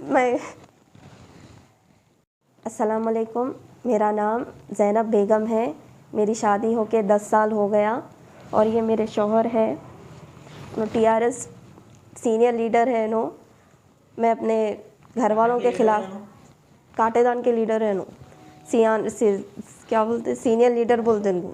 मैं अस्सलाम वालेकुम, मेरा नाम ज़ैनब बेगम है। मेरी शादी होके 10 साल हो गया और ये मेरे शौहर है। वो TRS सीनियर लीडर है नो। मैं अपने घर वालों के ख़िलाफ़ काटेदान के लीडर है नो। क्या बोलते, सीनियर लीडर बोलते हैं उनको।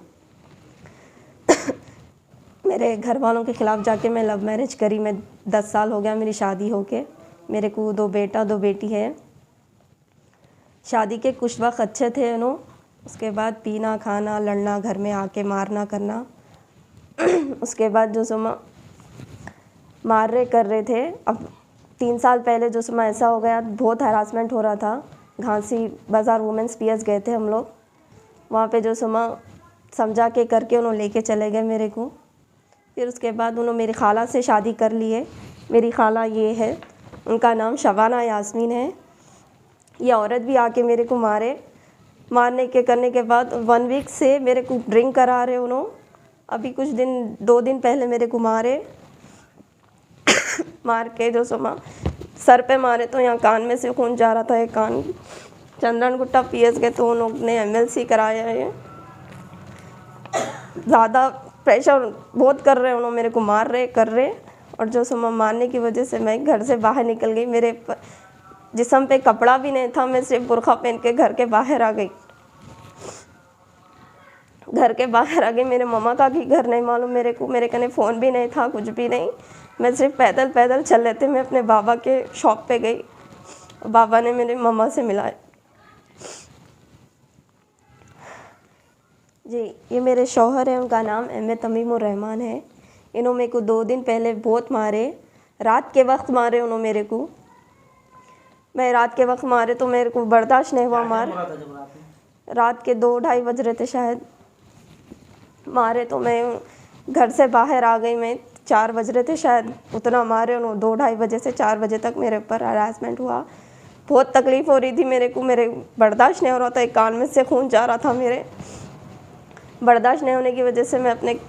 मेरे घर वालों के ख़िलाफ़ जाके मैं लव मैरिज करी। मैं 10 साल हो गया मेरी शादी होके। मेरे को 2 बेटा 2 बेटी है। शादी के कुछ वक्त अच्छे थे नो, उसके बाद पीना खाना लड़ना, घर में आके मारना करना। उसके बाद जो समा मार रहे कर रहे थे। अब 3 साल पहले जो समा ऐसा हो गया, बहुत हरासमेंट हो रहा था। घासी बाज़ार वुमेंस PS गए थे हम लोग। वहाँ पे जो समा समझा के करके उन्होंने लेके चले गए मेरे को। फिर उसके बाद उन्होंने मेरी खाला से शादी कर ली है। मेरी खाला ये है, उनका नाम शबाना यास्मीन है। ये औरत भी आके मेरे को मारने के करने के बाद 1 वीक से मेरे को ड्रिंक करा रहे उन्होंने। अभी कुछ दिन 2 दिन पहले मेरे को मार के जो समा सर पे मारे तो यहाँ कान में से खून जा रहा था। एक कान चंद्रनगुट्टा PS गए तो उन्होंने MLC कराया है। ज़्यादा प्रेशर बहुत कर रहे हैं उन्होंने, मेरे को मार रहे कर रहे। और जो समा मारने की वजह से मैं घर से बाहर निकल गई। मेरे जिस्म पे कपड़ा भी नहीं था, मैं सिर्फ बुर्खा पहन के घर के बाहर आ गई। मेरे मम्मा का भी घर नहीं मालूम मेरे को। मेरे कने फ़ोन भी नहीं था, कुछ भी नहीं। मैं सिर्फ पैदल चल रहे थे। मैं अपने बाबा के शॉप पे गई, बाबा ने मेरे मम्मा से मिलाया। जी, ये मेरे शौहर हैं, उनका नाम MA तमीमुर रहमान है। इन्होंने मेरे को 2 दिन पहले बहुत मारे। रात के वक्त मारे उन्होंने मेरे को। मैं रात के वक्त मारे तो मेरे को बर्दाश्त नहीं हुआ मार। रात के 2-2:30 बज रहे थे शायद। मारे तो मैं घर से बाहर आ गई। मैं 4 बज रहे थे शायद, उतना मारे उन्होंने। 2-2:30 बजे से 4 बजे तक मेरे ऊपर हरासमेंट हुआ। बहुत तकलीफ़ हो रही थी मेरे को। मेरे बर्दाश्त नहीं हो रहा था। एक कान में से खून जा रहा था मेरे। बर्दाश्त नहीं होने की वजह से मैं अपने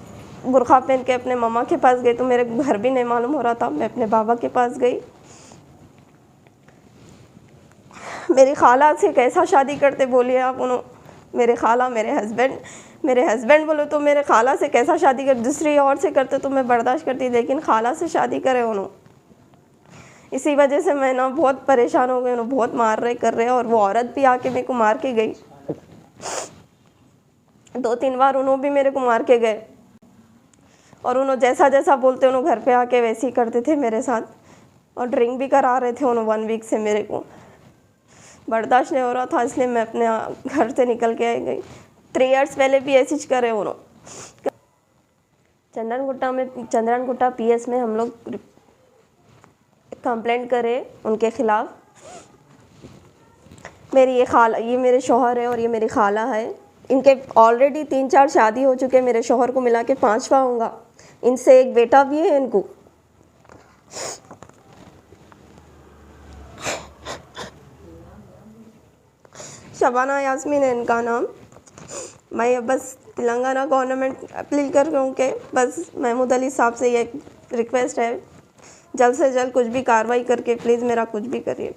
बुर्खा पहन के अपने मम्मा के पास गई तो मेरे घर भी नहीं मालूम हो रहा था। मैं अपने बाबा के पास गई। मेरी खाला से कैसा शादी करते बोलिए आप उन्होंने। मेरे खाला मेरे हस्बैंड बोलो तो मेरे खाला से कैसा शादी कर, दूसरी और से करते तो मैं बर्दाश्त करती, लेकिन खाला से शादी करे उन्होंने। इसी वजह से मैं ना बहुत परेशान हो गई। उन्होंने बहुत मार रहे कर रहे। और वो औरत भी आके मेरे को मार के गई। 2-3 बार उन्होंने भी मेरे को मार के गए। और उन्होंने जैसा बोलते उन्होंने घर पे आके वैसे ही करते थे मेरे साथ। और ड्रिंक भी करा रहे थे उन्होंने 1 वीक से। मेरे को बर्दाश्त नहीं हो रहा था, इसलिए मैं अपने घर से निकल के आ गई। 3 इयर्स पहले भी ऐसी ही करे उन्होंने। चंद्रनगुट्टा PS में हम लोग कंप्लेंट करे उनके ख़िलाफ़। ये मेरे शौहर है और ये मेरी खाला है। इनके ऑलरेडी 3-4 शादी हो चुके। मेरे शौहर को मिला के 5वां होगा। इनसे एक बेटा भी है इनको। शबाना यास्मीन है इनका नाम। मैं बस तेलंगाना गवर्नमेंट अपील कर रही हूँ कि बस महमूद अली साहब से ये रिक्वेस्ट है, जल्द से जल्द कुछ भी कार्रवाई करके प्लीज़ मेरा कुछ भी करिए,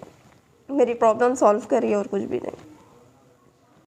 मेरी प्रॉब्लम सॉल्व करिए और कुछ भी नहीं।